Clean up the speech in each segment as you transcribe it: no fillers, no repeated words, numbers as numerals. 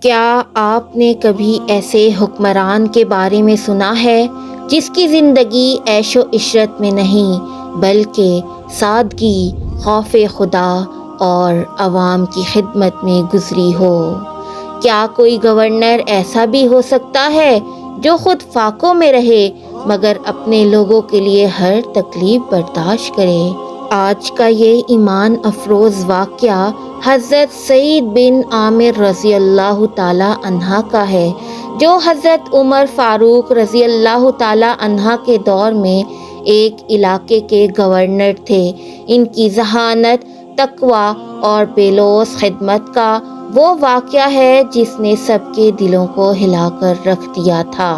کیا آپ نے کبھی ایسے حکمران کے بارے میں سنا ہے جس کی زندگی عیش و عشرت میں نہیں بلکہ سادگی، خوف خدا اور عوام کی خدمت میں گزری ہو؟ کیا کوئی گورنر ایسا بھی ہو سکتا ہے جو خود فاقوں میں رہے مگر اپنے لوگوں کے لیے ہر تکلیف برداشت کرے؟ آج کا یہ ایمان افروز واقعہ حضرت سعید بن عامر رضی اللہ تعالی عنہ کا ہے، جو حضرت عمر فاروق رضی اللہ تعالی عنہ کے دور میں ایک علاقے کے گورنر تھے۔ ان کی ذہانت، تقوی اور بے لوث خدمت کا وہ واقعہ ہے جس نے سب کے دلوں کو ہلا کر رکھ دیا تھا۔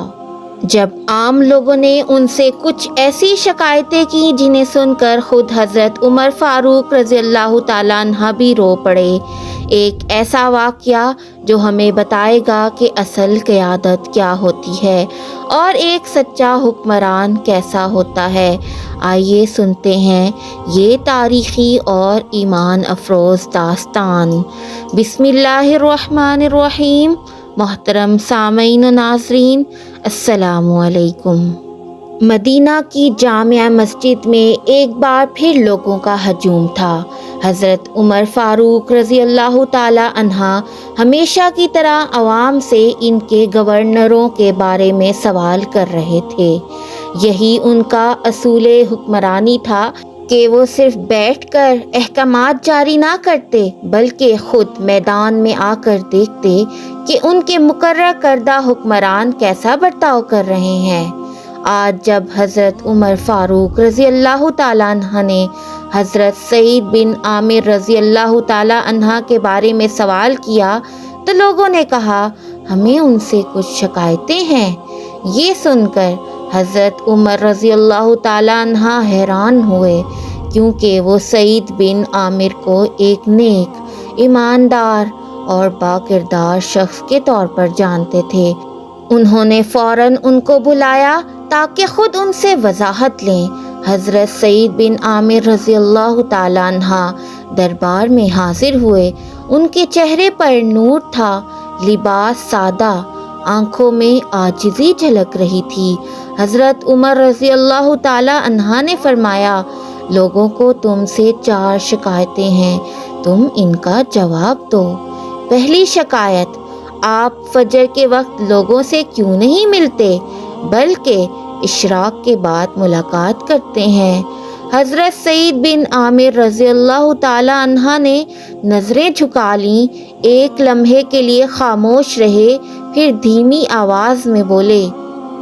جب عام لوگوں نے ان سے کچھ ایسی شکایتیں کی جنہیں سن کر خود حضرت عمر فاروق رضی اللہ تعالیٰ عنہ بھی رو پڑے۔ ایک ایسا واقعہ جو ہمیں بتائے گا کہ اصل قیادت کیا ہوتی ہے اور ایک سچا حکمران کیسا ہوتا ہے۔ آئیے سنتے ہیں یہ تاریخی اور ایمان افروز داستان۔ بسم اللہ الرحمن الرحیم۔ محترم سامعین و ناظرین، السلام علیکم۔ مدینہ کی جامع مسجد میں ایک بار پھر لوگوں کا ہجوم تھا۔ حضرت عمر فاروق رضی اللہ تعالی عنہ ہمیشہ کی طرح عوام سے ان کے گورنروں کے بارے میں سوال کر رہے تھے۔ یہی ان کا اصول حکمرانی تھا کہ وہ صرف بیٹھ کر احکامات جاری نہ کرتے بلکہ خود میدان میں آ کر دیکھتے کہ ان کے مقرر کردہ حکمران کیسا برتاؤ کر رہے ہیں۔ آج جب حضرت عمر فاروق رضی اللہ تعالیٰ عنہ نے حضرت سعید بن عامر رضی اللہ تعالیٰ عنہ کے بارے میں سوال کیا تو لوگوں نے کہا ہمیں ان سے کچھ شکایتیں ہیں۔ یہ سن کر حضرت عمر رضی اللہ تعالیٰ عنہ حیران ہوئے، کیونکہ وہ سعید بن عامر کو ایک نیک، ایماندار اور باکردار شخص کے طور پر جانتے تھے۔ انہوں نے فوراً ان کو بلایا تاکہ خود ان سے وضاحت لیں۔ حضرت سعید بن عامر رضی اللہ تعالیٰ عنہ دربار میں حاضر ہوئے۔ ان کے چہرے پر نور تھا، لباس سادہ، آنکھوں میں عاجزی جھلک رہی تھی۔ حضرت عمر رضی اللہ تعالیٰ عنہ نے فرمایا، لوگوں کو تم سے 4 شکایتیں ہیں، تم ان کا جواب دو۔ پہلی شکایت، آپ فجر کے وقت لوگوں سے کیوں نہیں ملتے بلکہ اشراق کے بعد ملاقات کرتے ہیں؟ حضرت سعید بن عامر رضی اللہ تعالی عنہ نے نظریں جھکا لیں، ایک لمحے کے لیے خاموش رہے، پھر دھیمی آواز میں بولے،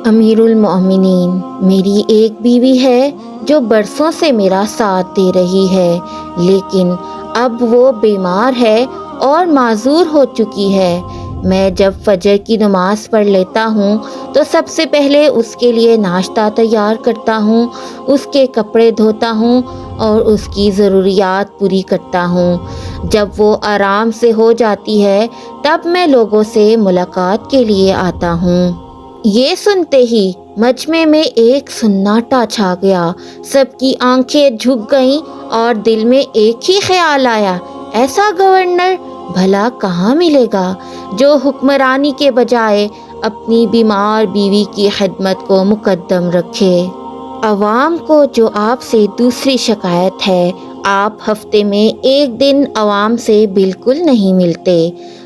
امیر المومنین، میری ایک بیوی ہے جو برسوں سے میرا ساتھ دے رہی ہے، لیکن اب وہ بیمار ہے اور معذور ہو چکی ہے۔ میں جب فجر کی نماز پڑھ لیتا ہوں تو سب سے پہلے اس کے لیے ناشتہ تیار کرتا ہوں، اس کے کپڑے دھوتا ہوں اور اس کی ضروریات پوری کرتا ہوں۔ جب وہ آرام سے ہو جاتی ہے تب میں لوگوں سے ملاقات کے لیے آتا ہوں۔ یہ سنتے ہی مجمع میں ایک سناٹا چھا گیا، سب کی آنکھیں جھک گئیں اور دل میں ایک ہی خیال آیا، ایسا گورنر بھلا کہاں ملے گا جو حکمرانی کے بجائے اپنی بیمار بیوی کی خدمت کو مقدم رکھے۔ عوام کو جو آپ سے دوسری شکایت ہے، آپ ہفتے میں ایک دن عوام سے بالکل نہیں ملتے۔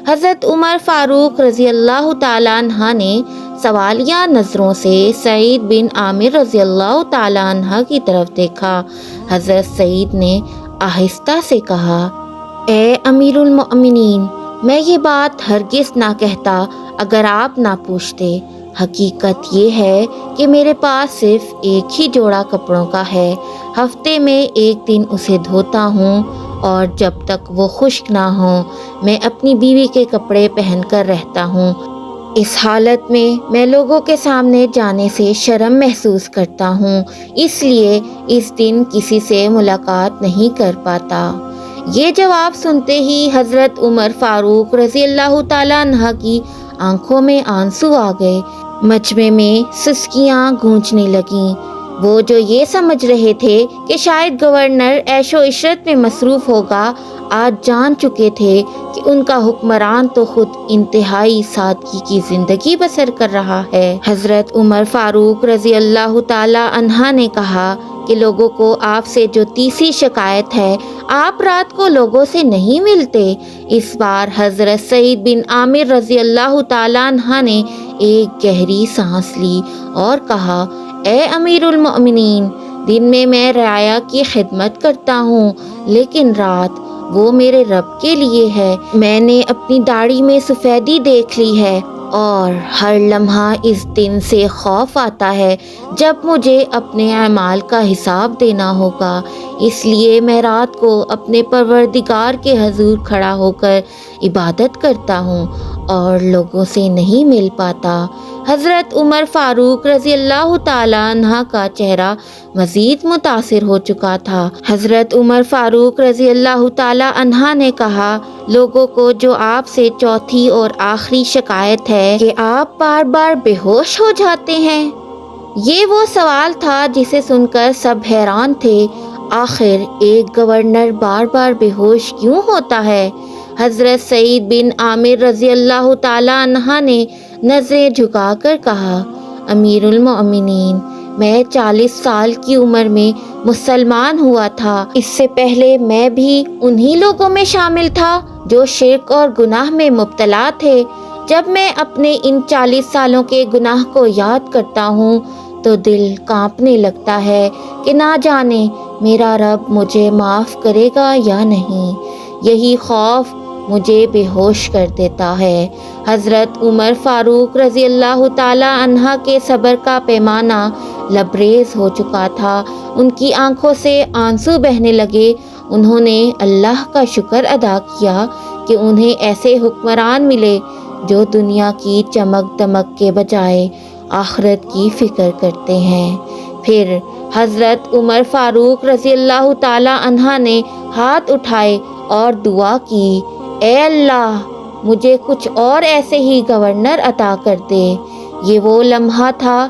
حضرت عمر فاروق رضی اللہ تعالیٰ عنہ نے سوالیہ نظروں سے سعید بن عامر رضی اللہ تعالیٰ عنہ کی طرف دیکھا۔ حضرت سعید نے آہستہ سے کہا، اے امیر المؤمنین، میں یہ بات ہرگز نہ کہتا اگر آپ نہ پوچھتے۔ حقیقت یہ ہے کہ میرے پاس صرف ایک ہی جوڑا کپڑوں کا ہے، ہفتے میں ایک دن اسے دھوتا ہوں اور جب تک وہ خشک نہ ہوں میں اپنی بیوی کے کپڑے پہن کر رہتا ہوں۔ اس حالت میں میں لوگوں کے سامنے جانے سے شرم محسوس کرتا ہوں، اس لیے اس دن کسی سے ملاقات نہیں کر پاتا۔ یہ جواب سنتے ہی حضرت عمر فاروق رضی اللہ تعالیٰ عنہ کی آنکھوں میں آنسو آ گئے، مجمع میں سسکیاں گونجنے لگیں۔ وہ جو یہ سمجھ رہے تھے کہ شاید گورنر عیش و عشرت میں مصروف ہوگا، آج جان چکے تھے کہ ان کا حکمران تو خود انتہائی سادگی کی زندگی بسر کر رہا ہے۔ حضرت عمر فاروق رضی اللہ تعالی عنہ نے کہا کہ لوگوں کو آپ سے جو تیسری شکایت ہے، آپ رات کو لوگوں سے نہیں ملتے۔ اس بار حضرت سعید بن عامر رضی اللہ تعالی عنہ نے ایک گہری سانس لی اور کہا، اے امیر المؤمنین، دن میں رعایا کی خدمت کرتا ہوں، لیکن رات وہ میرے رب کے لیے ہے۔ میں نے اپنی داڑھی میں سفیدی دیکھ لی ہے اور ہر لمحہ اس دن سے خوف آتا ہے جب مجھے اپنے اعمال کا حساب دینا ہوگا، اس لیے میں رات کو اپنے پروردگار کے حضور کھڑا ہو کر عبادت کرتا ہوں اور لوگوں سے نہیں مل پاتا۔ حضرت عمر فاروق رضی اللہ تعالی عنہ کا چہرہ مزید متاثر ہو چکا تھا۔ حضرت عمر فاروق رضی اللہ تعالی عنہ نے کہا، لوگوں کو جو آپ سے چوتھی اور آخری شکایت ہے کہ آپ بار بار بے ہوش ہو جاتے ہیں۔ یہ وہ سوال تھا جسے سن کر سب حیران تھے۔ آخر ایک گورنر بار بار بے ہوش کیوں ہوتا ہے؟ حضرت سعید بن عامر رضی اللہ تعالی عنہ نے نظریں جھکا کر کہا، امیر المؤمنین، میں 40 سال کی عمر میں مسلمان ہوا تھا۔ اس سے پہلے میں بھی انہی لوگوں میں شامل تھا جو شرک اور گناہ میں مبتلا تھے۔ جب میں اپنے ان 40 سالوں کے گناہ کو یاد کرتا ہوں تو دل کانپنے لگتا ہے کہ نہ جانے میرا رب مجھے معاف کرے گا یا نہیں۔ یہی خوف مجھے بے ہوش کر دیتا ہے۔ حضرت عمر فاروق رضی اللہ تعالی عنہ کے صبر کا پیمانہ لبریز ہو چکا تھا۔ ان کی آنکھوں سے آنسو بہنے لگے۔ انہوں نے اللہ کا شکر ادا کیا کہ انہیں ایسے حکمران ملے جو دنیا کی چمک دمک کے بجائے آخرت کی فکر کرتے ہیں۔ پھر حضرت عمر فاروق رضی اللہ تعالی عنہ نے ہاتھ اٹھائے اور دعا کی، اے اللہ، مجھے کچھ اور ایسے ہی گورنر عطا کر دے۔ یہ وہ لمحہ تھا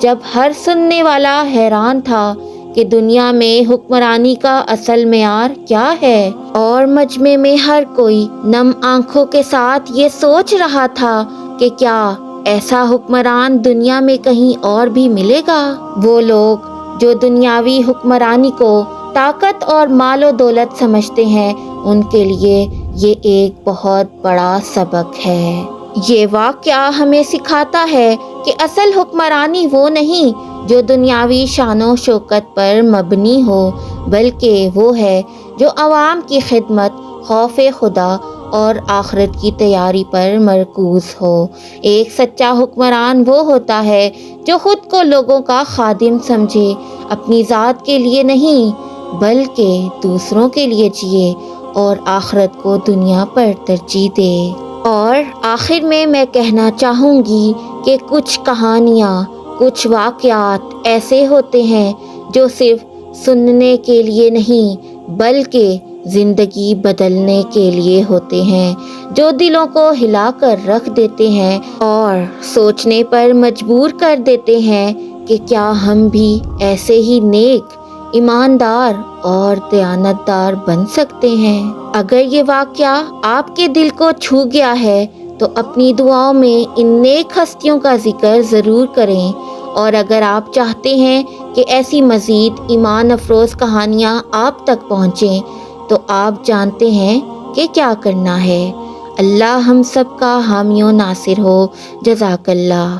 جب ہر سننے والا حیران تھا کہ دنیا میں حکمرانی کا اصل معیار کیا ہے، اور مجمع میں ہر کوئی نم آنکھوں کے ساتھ یہ سوچ رہا تھا کہ کیا ایسا حکمران دنیا میں کہیں اور بھی ملے گا۔ وہ لوگ جو دنیاوی حکمرانی کو طاقت اور مال و دولت سمجھتے ہیں، ان کے لیے یہ ایک بہت بڑا سبق ہے۔ یہ واقعہ ہمیں سکھاتا ہے کہ اصل حکمرانی وہ نہیں جو دنیاوی شان و شوکت پر مبنی ہو، بلکہ وہ ہے جو عوام کی خدمت، خوف خدا اور آخرت کی تیاری پر مرکوز ہو۔ ایک سچا حکمران وہ ہوتا ہے جو خود کو لوگوں کا خادم سمجھے، اپنی ذات کے لیے نہیں بلکہ دوسروں کے لیے جیے اور آخرت کو دنیا پر ترجیح دے۔ اور آخر میں کہنا چاہوں گی کہ کچھ کہانیاں، کچھ واقعات ایسے ہوتے ہیں جو صرف سننے کے لیے نہیں بلکہ زندگی بدلنے کے لیے ہوتے ہیں، جو دلوں کو ہلا کر رکھ دیتے ہیں اور سوچنے پر مجبور کر دیتے ہیں کہ کیا ہم بھی ایسے ہی نیک، ایماندار اور دیانتدار بن سکتے ہیں۔ اگر یہ واقعہ آپ کے دل کو چھو گیا ہے تو اپنی دعاؤں میں ان نیک ہستیوں کا ذکر ضرور کریں، اور اگر آپ چاہتے ہیں کہ ایسی مزید ایمان افروز کہانیاں آپ تک پہنچیں تو آپ جانتے ہیں کہ کیا کرنا ہے۔ اللہ ہم سب کا حامی و ناصر ہو۔ جزاک اللہ۔